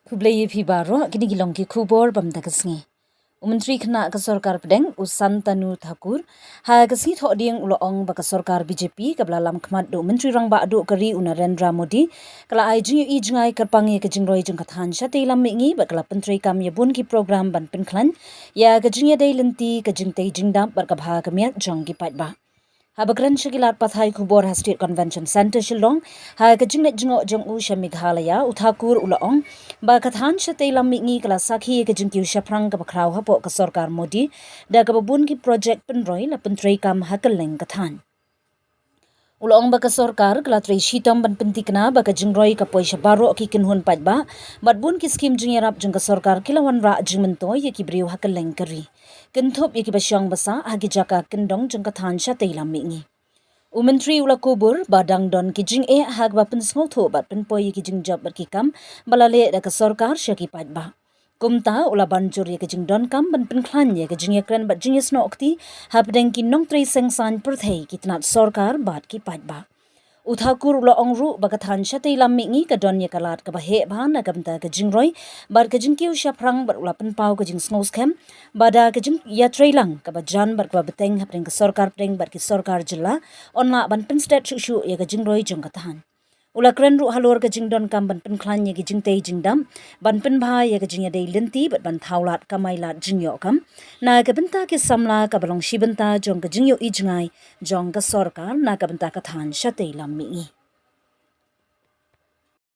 Kublai Pibaro, Ginigilong Kubor Bamdagasni. Menteri Kena ke Sorkar Pedeng, Usan Tanu Thakur, ha kasi thoding uloong baka Sorkar BJP ke belalam khmat do Menteri Rang Ba do keri Narendra Modi, kala ai jinyu I jingai kerpangi ke jingroi jengkathan Shatei Lam Mihngi bakala Menteri Kam Yabun ki program ban penklan, ya ke jingya dei lenti ke jingtei jingdam barkabha ke miat jong ki patba. Habagran Shagilat Pathai Kubor State Convention Center Shillong, ha kajingnet jingo jong u Shamighalaya, Uthakur Ulaong, ba kathan Shatei Lam Mihngi kala sakhi kajingkiu shaprang kabakraw hapoh ke Sorkar Modi, da kababun ki project penroy la pentrei kam hakaleng kathan. Ulaong baka Sorkar kala trei shitam ban pentikna baka jingroi kapoi shabaro ki kinhun patba, matbun ki skim jingyarap jeng ka Sorkar kilawan ra jingmento ye ki briu hakaleng kari. Kenthop ye ki basyang basa hagi jaka kendong jeng kathan Shatei Lam Mihngi. Menteri ula kubur badang don ki jing hag ba pensngol tho bat penpoi ki jing job bat ki kam balale da ka Sorkar syaki patba. Kumta ula banjur ye ki jing don kam ban penklan ye ki jing ye kren bat jing ye snokti hapdeng ki nong trei sengsan perthei ki tenat Sorkar bat ki patba. Uthakur ula ongru bakathan Shatei Lam Mihngi ka don ye kalat ka bahe bhan na kamta ka jingroi bar ka jingkiu shaprang bar ula penpau ka jing sngows kem bada ka jing ya trailang ka bajan bar ka beteng hapdeng ka Sorkar pedeng bar ki Sorkar jilla onla ban penstet shushu ye ka jingroi jong kathan. Ula kren ru halor ka jingdon kam ban penklan ye ki jingtei jingdam ban penbha ye ka jingya dei lenti bat ban thaulat kamailat jingyo kam na ka benta ki samla ka balong shibun jong ka jingyo I jingai jong ka Sorkar na ka benta kathan Shatei Lam Mihngi.